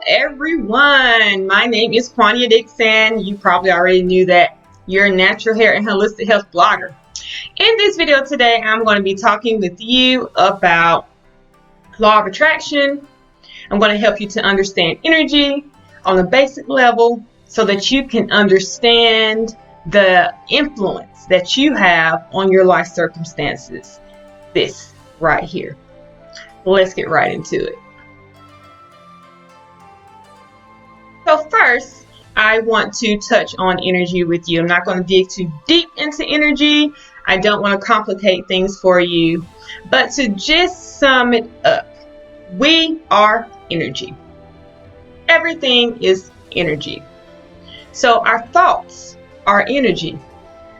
everyone. My name is Quania Dixon. You probably already knew that. You're a natural hair and holistic health blogger. In this video today, I'm going to be talking with you about law of attraction. I'm going to help you to understand energy on a basic level so that you can understand the influence that you have on your life circumstances. This right here. Let's get right into it. So first, I want to touch on energy with you. I'm not going to dig too deep into energy. I don't want to complicate things for you. But to just sum it up, we are energy. Everything is energy. So our thoughts are energy.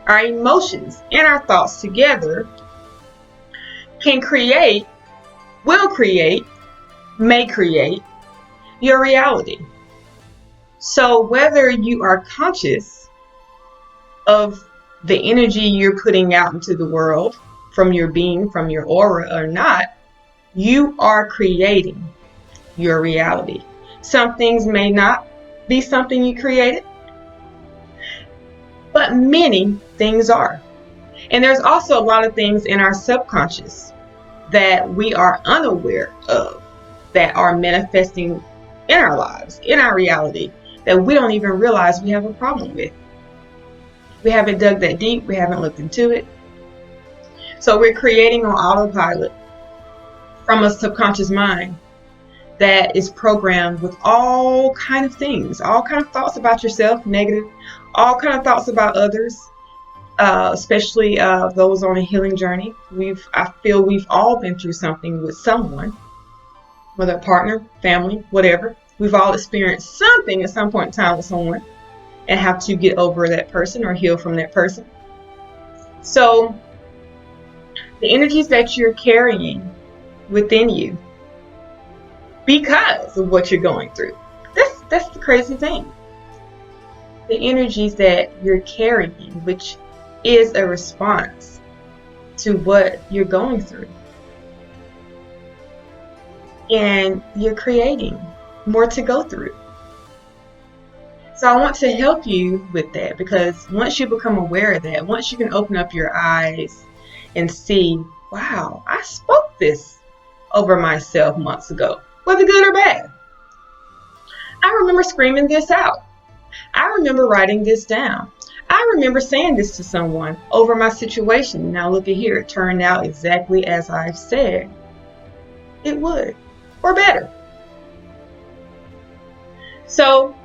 Our emotions and our thoughts together can create, will create, may create your reality. So whether you are conscious of the energy you're putting out into the world from your being, from your aura or not, you are creating your reality. Some things may not be something you created, but many things are. And there's also a lot of things in our subconscious that we are unaware of that are manifesting in our lives, in our reality, that we don't even realize we have a problem with. We haven't dug that deep. We haven't looked into it. So we're creating on autopilot from a subconscious mind that is programmed with all kind of things, all kind of thoughts about yourself, negative, all kind of thoughts about others, especially those on a healing journey. I feel we've all been through something with someone, whether a partner, family, whatever. We've all experienced something at some point in time with someone and have to get over that person or heal from that person. So the energies that you're carrying within you because of what you're going through, that's the crazy thing. The energies that you're carrying, which is a response to what you're going through. And you're creating more to go through. So I want to help you with that, because once you become aware of that, once you can open up your eyes and see, wow, I spoke this over myself months ago, whether good or bad. I remember screaming this out. I remember writing this down. I remember saying this to someone over my situation. Now look at here, it turned out exactly as I've said it would, or better. So,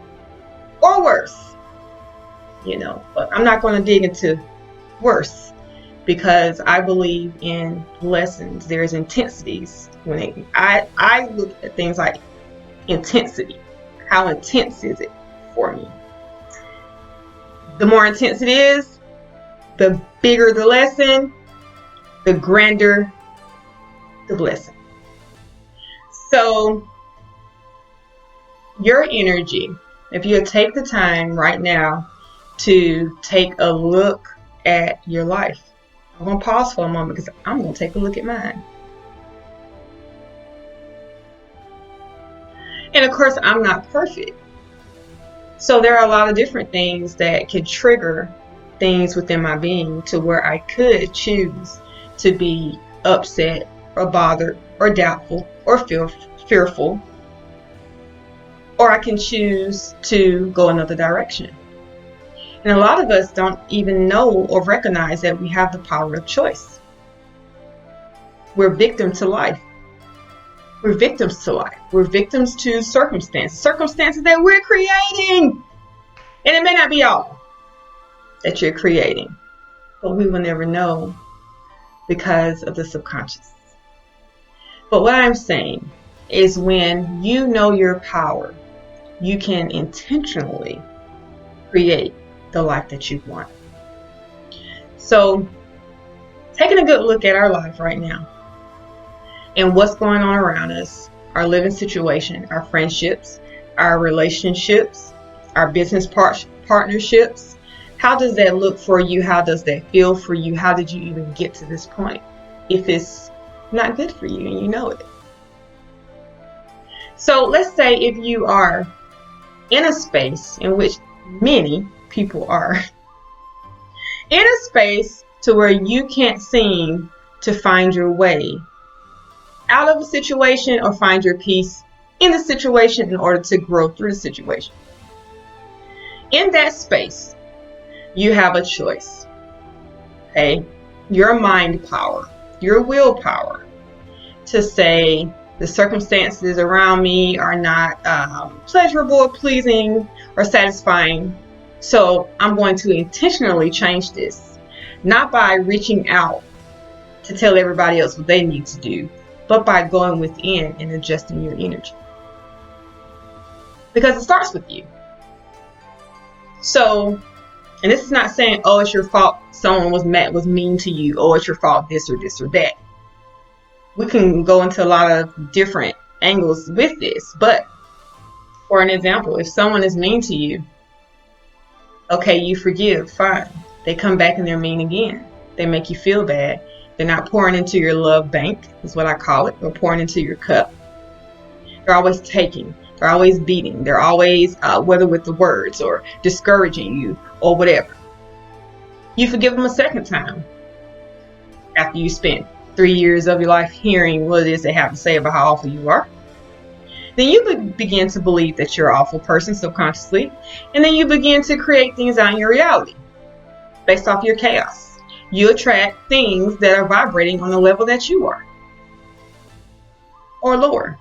or worse, but I'm not going to dig into worse, because I believe in lessons. There's intensities. I look at things like intensity. How intense is it for me? The more intense it is, the bigger the lesson, the grander the blessing. So your energy, if you take the time right now to take a look at your life. I'm going to pause for a moment because I'm going to take a look at mine. And of course, I'm not perfect. So there are a lot of different things that could trigger things within my being to where I could choose to be upset or bothered or doubtful or fearful. Or I can choose to go another direction. And a lot of us don't even know or recognize that we have the power of choice. We're victims to life. We're victims to life. We're victims to circumstances that we're creating. And it may not be all that you're creating, but we will never know because of the subconscious. But what I'm saying is, when you know your power, you can intentionally create the life that you want. So, taking a good look at our life right now and what's going on around us, our living situation, our friendships, our relationships, our business partnerships. How does that look for you? How does that feel for you? How did you even get to this point if it's not good for you and you know it? So let's say if you are in a space in which many people are in a space to where you can't seem to find your way out of a situation or find your peace in the situation in order to grow through the situation. In that space, you have a choice. Okay? Your mind power, your willpower to say the circumstances around me are not pleasurable, pleasing, or satisfying. So I'm going to intentionally change this, not by reaching out to tell everybody else what they need to do, but by going within and adjusting your energy. Because it starts with you. So, and this is not saying, oh, it's your fault someone was mean to you, oh, it's your fault this or this or that. We can go into a lot of different angles with this, but for an example, if someone is mean to you, okay, you forgive, fine. They come back and they're mean again. They make you feel bad. They're not pouring into your love bank, is what I call it, or pouring into your cup. They're always taking. They're always beating. They're always, whether with the words or discouraging you or whatever. You forgive them a second time after you spent 3 years of your life hearing what it is they have to say about how awful you are. Then you begin to believe that you're an awful person subconsciously, and then you begin to create things out in your reality based off your chaos. You attract things that are vibrating on the level that you are or lower.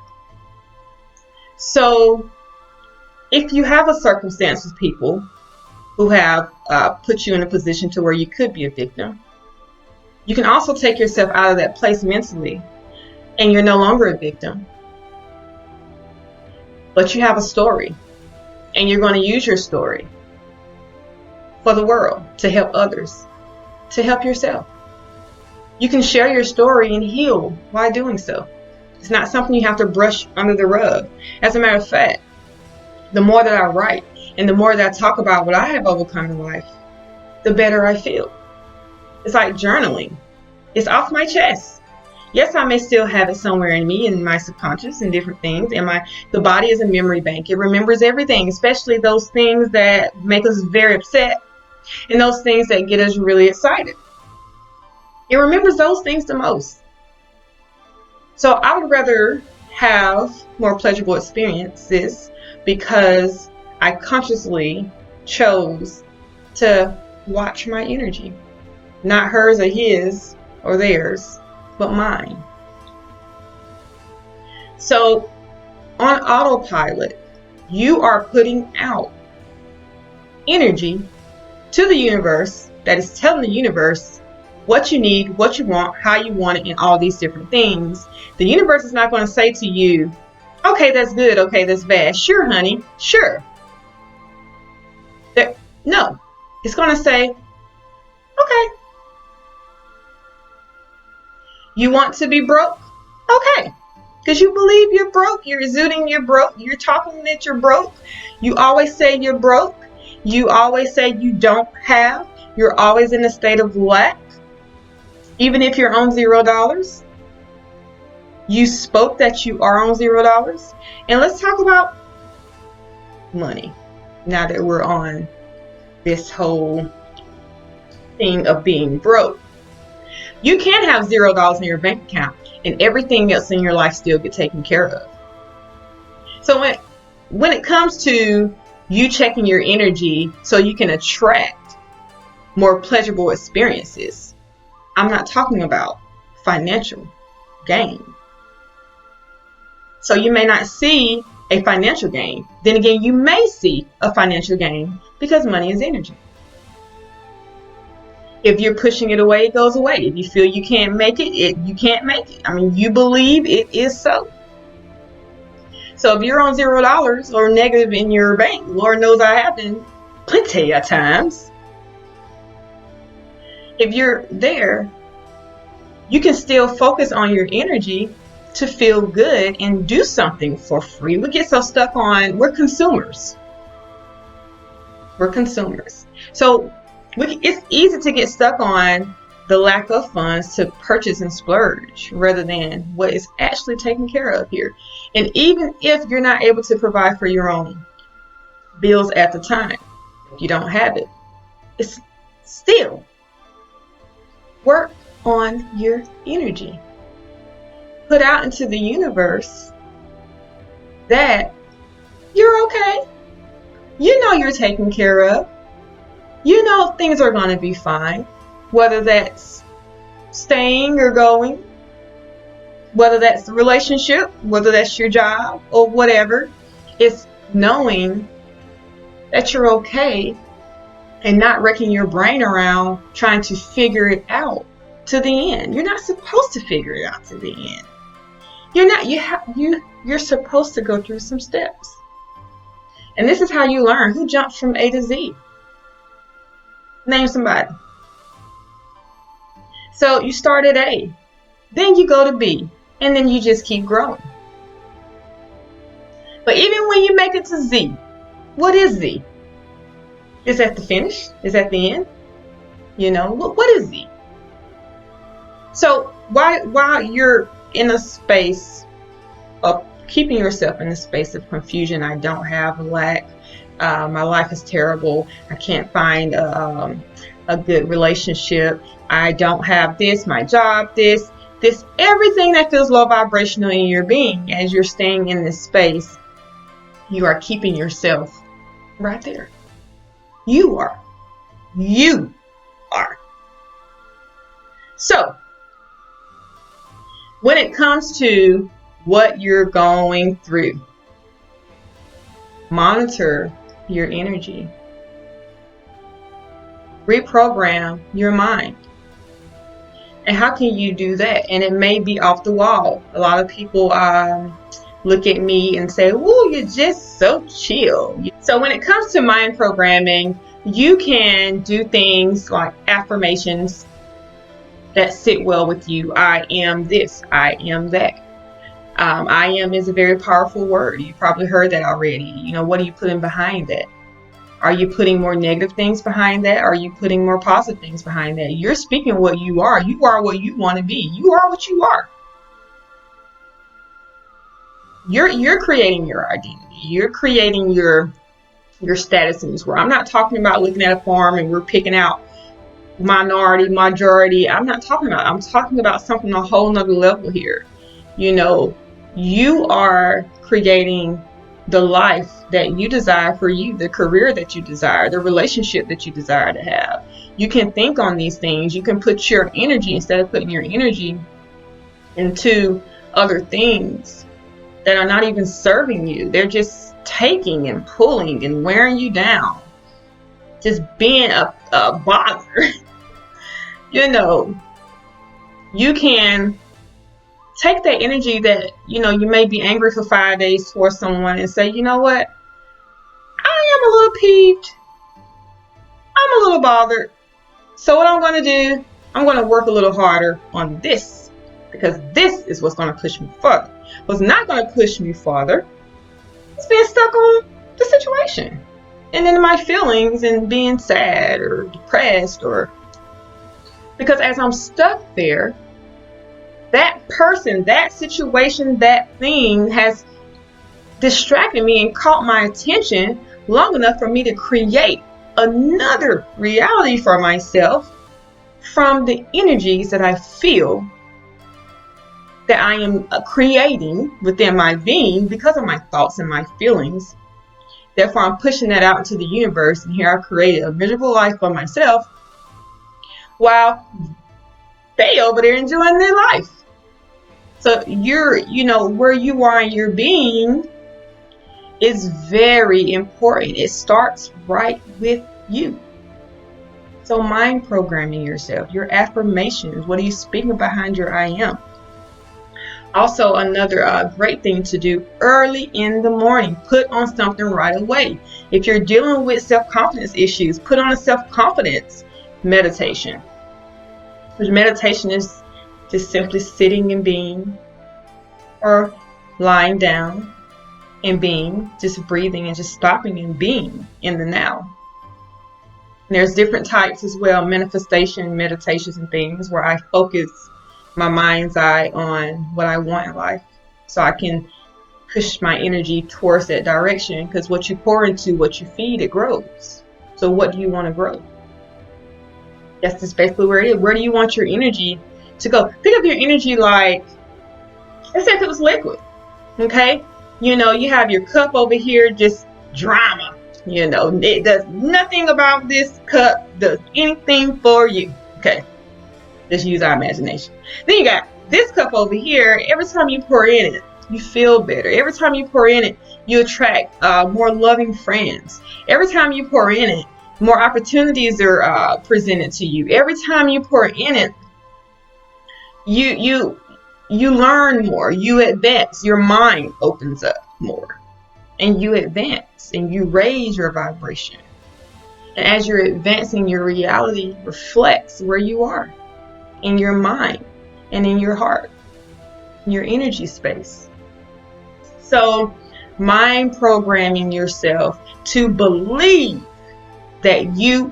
So if you have a circumstance with people who have put you in a position to where you could be a victim, you can also take yourself out of that place mentally, and you're no longer a victim. But you have a story, and you're going to use your story for the world, to help others, to help yourself. You can share your story and heal while doing so. It's not something you have to brush under the rug. As a matter of fact, the more that I write and the more that I talk about what I have overcome in life, the better I feel. It's like journaling. It's off my chest. Yes, I may still have it somewhere in me, in my subconscious and different things. And the body is a memory bank. It remembers everything, especially those things that make us very upset and those things that get us really excited. It remembers those things the most. So I would rather have more pleasurable experiences because I consciously chose to watch my energy. Not hers or his or theirs, but mine. So on autopilot, you are putting out energy to the universe that is telling the universe what you need, what you want, how you want it, and all these different things. The universe is not going to say to you, okay, that's good, okay, that's bad. Sure, honey, sure. No, it's going to say, okay. You want to be broke? Okay. Because you believe you're broke. You're exuding you're broke. You're talking that you're broke. You always say you're broke. You always say you don't have. You're always in a state of lack. Even if you're on $0. You spoke that you are on $0. And let's talk about money. Now that we're on this whole thing of being broke. You can have $0 in your bank account and everything else in your life still get taken care of. So when it comes to you checking your energy so you can attract more pleasurable experiences, I'm not talking about financial gain. So you may not see a financial gain. Then again, you may see a financial gain because money is energy. If you're pushing it away, it goes away. If you feel you can't make it, you can't make it. I mean, you believe it is so. So if you're on $0 or negative in your bank, Lord knows I have been plenty of times. If you're there, you can still focus on your energy to feel good and do something for free. We get so stuck on, we're consumers. We're consumers. So it's easy to get stuck on the lack of funds to purchase and splurge rather than what is actually taken care of here. And even if you're not able to provide for your own bills at the time, you don't have it, it's still work on your energy. Put out into the universe that you're okay. You know you're taken care of. You know things are going to be fine. Whether that's staying or going, whether that's the relationship, whether that's your job or whatever, it's knowing that you're okay and not wrecking your brain around trying to figure it out to the end. You're not supposed to figure it out to the end. You're supposed to go through some steps. And this is how you learn. Who jumps from A to Z? Name somebody. So you start at A, then you go to B, and then you just keep growing. But even when you make it to Z, what is Z? Is that the finish? Is that the end? You know, what is Z? So while you're in a space of keeping yourself in a space of confusion, I don't have a lack, my life is terrible, I can't find a good relationship, I don't have this, my job, this, everything that feels low vibrational in your being, as you're staying in this space, you are keeping yourself right there. You are. So, when it comes to what you're going through, monitor your energy. Reprogram your mind. And how can you do that? And it may be off the wall. A lot of people look at me and say, "Woo, you're just so chill." So when it comes to mind programming, you can do things like affirmations that sit well with you. I am this, I am that. I am is a very powerful word. You probably heard that already. You know, what are you putting behind that? Are you putting more negative things behind that? Are you putting more positive things behind that? You're speaking what you are. You are what you want to be. You are what you are. You're creating your identity. You're creating your status in this world. I'm not talking about looking at a farm and we're picking out minority, majority. I'm talking about something on a whole nother level here. You know, you are creating the life that you desire for you, the career that you desire, the relationship that you desire to have. You can think on these things. You can put your energy, instead of putting your energy into other things that are not even serving you. They're just taking and pulling and wearing you down. Just being a bother. You know, you can take that energy that, you know, you may be angry for 5 days for someone and say, you know what? I am a little peeved. I'm a little bothered. So what I'm going to do, I'm going to work a little harder on this, because this is what's going to push me further. What's not going to push me farther is being stuck on the situation and then my feelings and being sad or depressed, or because as I'm stuck there, that person, that situation, that thing has distracted me and caught my attention long enough for me to create another reality for myself from the energies that I feel that I am creating within my being because of my thoughts and my feelings. Therefore, I'm pushing that out into the universe, and here I created a miserable life for myself while they over there enjoying their life. So you know, where you are in your being is very important. It starts right with you. So mind programming yourself, your affirmations, what are you speaking behind your I am? Also, another great thing to do early in the morning, put on something right away. If you're dealing with self-confidence issues, put on a self-confidence meditation. Which meditation is just simply sitting and being, or lying down and being, just breathing and just stopping and being in the now. There's different types as well, manifestation, meditations, and things where I focus my mind's eye on what I want in life so I can push my energy towards that direction, because what you pour into, what you feed, it grows. So what do you want to grow? That's just basically where it is. Where do you want your energy to go? Think of your energy like, let's say if it was liquid, okay? You have your cup over here, just drama. It does nothing about this cup, does anything for you. Okay, just use our imagination. Then you got this cup over here. Every time you pour in it, you feel better. Every time you pour in it, you attract more loving friends. Every time you pour in it, more opportunities are presented to you. Every time you pour in it, you learn more. You advance. Your mind opens up more, and you advance and you raise your vibration. And as you're advancing, your reality reflects where you are in your mind and in your heart, in your energy space. So, mind programming yourself to believe that you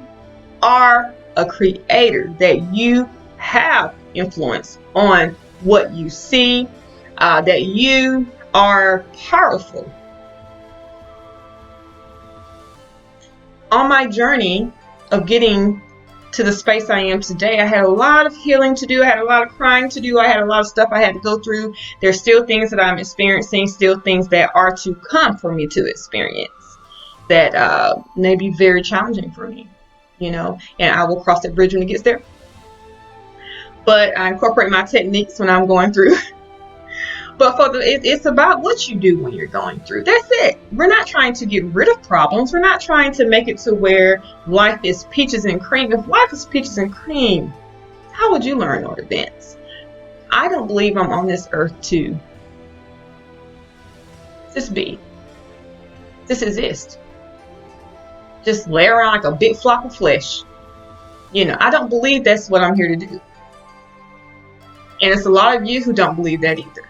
are a creator, that you have influence on what you see, that you are powerful. On my journey of getting to the space I am today, I had a lot of healing to do. I had a lot of crying to do. I had a lot of stuff I had to go through. There's still things that I'm experiencing, still things that are to come for me to experience that may be very challenging for me, and I will cross that bridge when it gets there. But I incorporate my techniques when I'm going through. But it's about what you do when you're going through. That's it. We're not trying to get rid of problems. We're not trying to make it to where life is peaches and cream. If life is peaches and cream, how would you learn or advance? I don't believe I'm on this earth to just be. Just exist. Just lay around like a big flock of flesh. I don't believe that's what I'm here to do. And it's a lot of you who don't believe that either.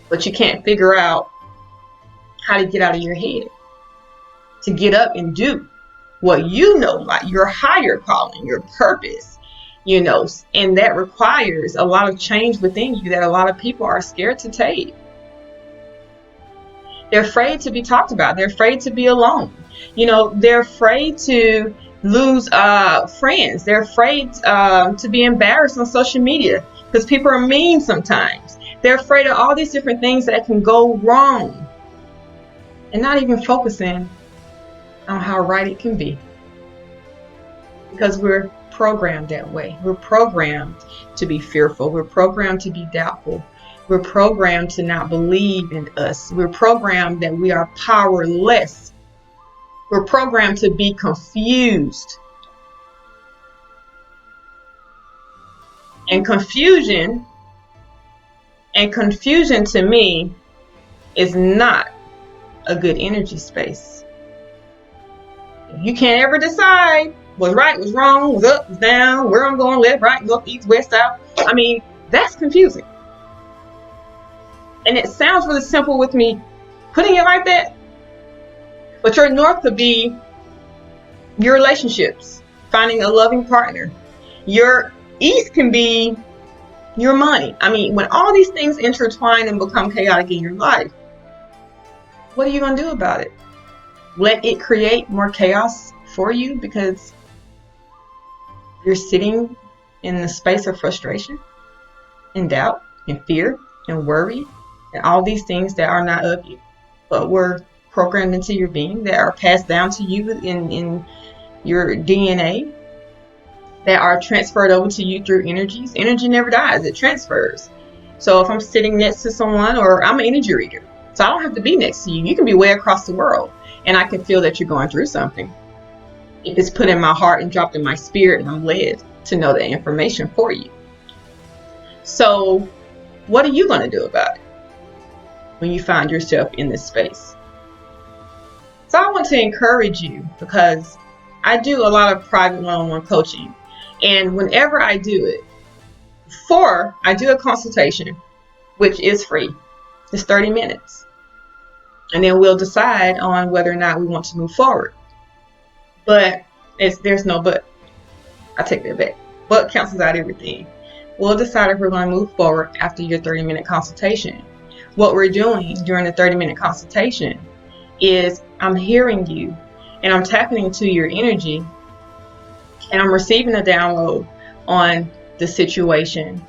But you can't figure out how to get out of your head, to get up and do what like your higher calling, your purpose, and that requires a lot of change within you that a lot of people are scared to take. They're afraid to be talked about. They're afraid to be alone. They're afraid to lose friends. They're afraid to be embarrassed on social media because people are mean sometimes. They're afraid of all these different things that can go wrong and not even focusing on how right it can be, because we're programmed that way. We're programmed to be fearful. We're programmed to be doubtful. We're programmed to not believe in us. We're programmed that we are powerless. We're programmed to be confused. And confusion to me is not a good energy space. You can't ever decide what's right, what's wrong, what's up, what's down, where I'm going, left, right, north, east, west, south. That's confusing. And it sounds really simple with me putting it like that. But your north could be your relationships, finding a loving partner. Your east can be your money. When all these things intertwine and become chaotic in your life, what are you going to do about it? Let it create more chaos for you because you're sitting in the space of frustration and doubt and fear and worry and all these things that are not of you, but were programmed into your being, that are passed down to you in your DNA, that are transferred over to you through energies. Energy never dies, it transfers. So if I'm sitting next to someone, or I'm an energy reader, so I don't have to be next to you. You can be way across the world and I can feel that you're going through something. If it's put in my heart and dropped in my spirit and I'm led to know that information for you. So what are you going to do about it when you find yourself in this space? So I want to encourage you, because I do a lot of private one-on-one coaching. And whenever I do it, before I do a consultation, which is free, it's 30 minutes. And then we'll decide on whether or not we want to move forward. But There's no but. I take that back. But cancels out everything. We'll decide if we're going to move forward after your 30-minute consultation. What we're doing during the 30-minute consultation is I'm hearing you and I'm tapping into your energy and I'm receiving a download on the situation.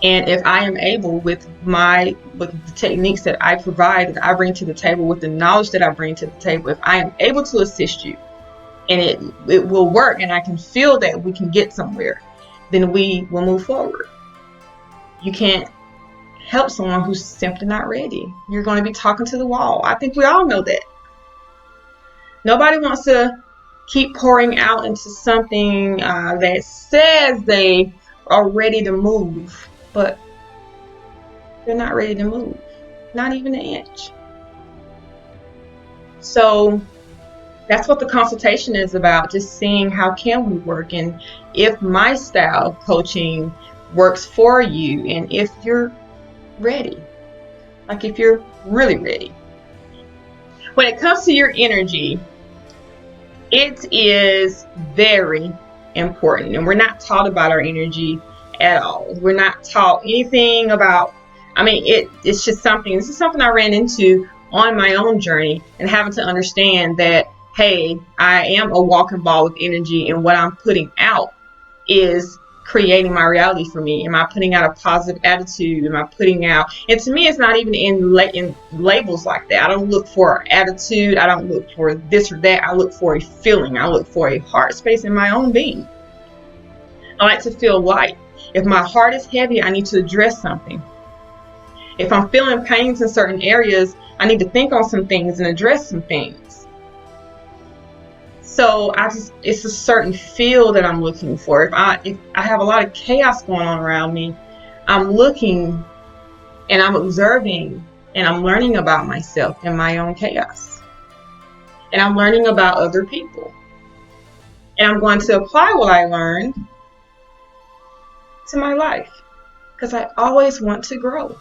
And if I am able, with the techniques that I provide, that I bring to the table, with the knowledge that I bring to the table, if I am able to assist you and it will work and I can feel that we can get somewhere, then we will move forward. You can't help someone who's simply not ready. You're going to be talking to the wall. I think we all know that. Nobody wants to keep pouring out into something that says they are ready to move, but they're not ready to move, not even an inch. So that's what the consultation is about, just seeing how can we work, and if my style of coaching works for you, and if you're ready, like if you're really ready. When it comes to your energy, it is very important, and we're not taught about our energy at all. We're not taught anything about, it's just something, this is something I ran into on my own journey, and having to understand that, hey, I am a walking ball of energy, and what I'm putting out is creating my reality for me. Am I putting out a positive attitude? Am I putting out, and to me, it's not even in labels like that. I don't look for attitude. I don't look for this or that. I look for a feeling. I look for a heart space in my own being. I like to feel light. If my heart is heavy, I need to address something. If I'm feeling pains in certain areas, I need to think on some things and address some things. So it's a certain feel that I'm looking for. If I have a lot of chaos going on around me, I'm looking and I'm observing and I'm learning about myself and my own chaos. And I'm learning about other people. And I'm going to apply what I learned to my life, because I always want to grow.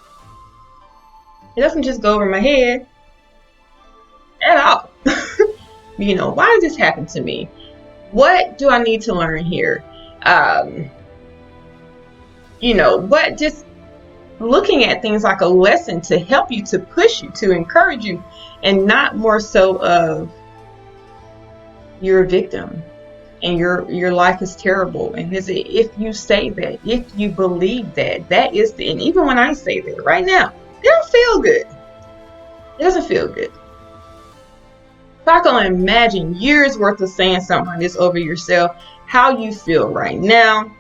It doesn't just go over my head at all. Why did this happen to me? What do I need to learn here? Just looking at things like a lesson to help you, to push you, to encourage you, and not more so of you're a victim and your life is terrible. And if you say that, if you believe that, that is and even when I say that right now, it don't feel good. It doesn't feel good. If I can imagine years worth of saying something like this over yourself, how you feel right now,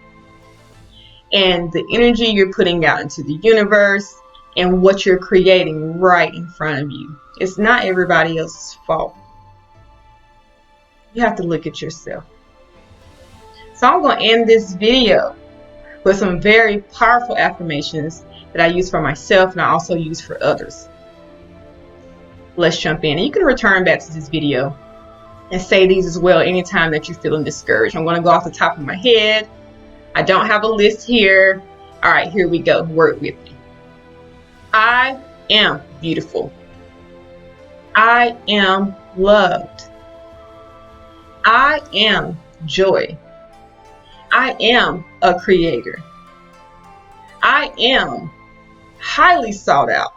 and the energy you're putting out into the universe, and what you're creating right in front of you. It's not everybody else's fault. You have to look at yourself. So I'm going to end this video with some very powerful affirmations that I use for myself and I also use for others. Let's jump in. And you can return back to this video and say these as well anytime that you're feeling discouraged. I'm going to go off the top of my head. I don't have a list here. All right, here we go. Work with me. I am beautiful. I am loved. I am joy. I am a creator. I am highly sought out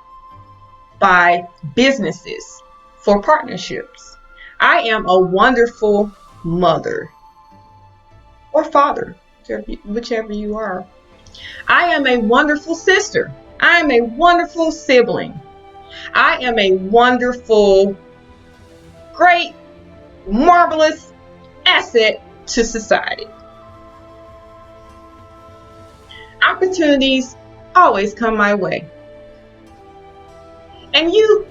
by businesses for partnerships. I am a wonderful mother or father, whichever you are. I am a wonderful sister. I am a wonderful sibling. I am a wonderful, great, marvelous asset to society. Opportunities always come my way. And you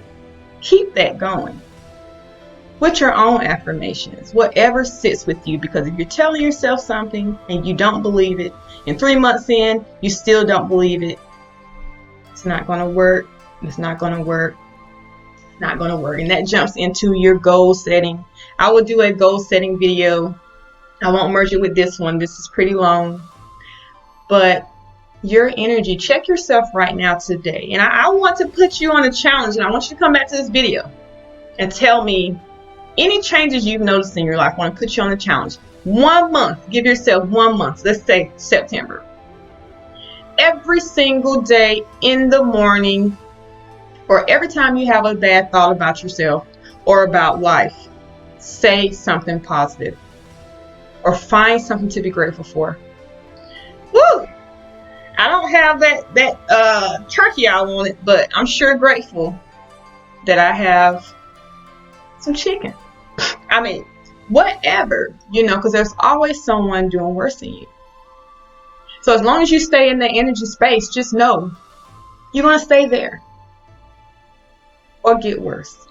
keep that going with your own affirmations, whatever sits with you, because if you're telling yourself something and you don't believe it, and 3 months in, you still don't believe it, it's not going to work. It's not going to work. It's not going to work. And that jumps into your goal setting. I will do a goal setting video. I won't merge it with this one. This is pretty long. But your energy, check yourself right now today. And I want to put you on a challenge, and I want you to come back to this video and tell me Any changes you've noticed in your life, I want to put you on a challenge. 1 month, give yourself 1 month, let's say September. Every single day in the morning, or every time you have a bad thought about yourself or about life, say something positive or find something to be grateful for. Woo! I don't have that turkey I wanted, but I'm sure grateful that I have some chicken. I mean, whatever, because there's always someone doing worse than you. So as long as you stay in the energy space, just know you're going to stay there or get worse.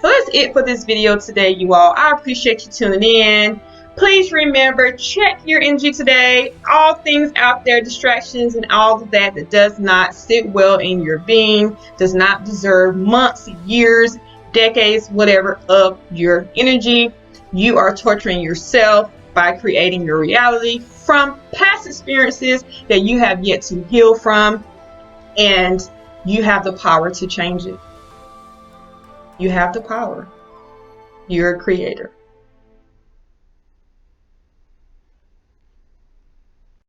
So that's it for this video today, you all. I appreciate you tuning in. Please remember, check your energy today. All things out there, distractions and all of that does not sit well in your being, does not deserve months, years, decades, whatever of your energy. You are torturing yourself by creating your reality from past experiences that you have yet to heal from, and you have the power to change it. You have the power. You're a creator.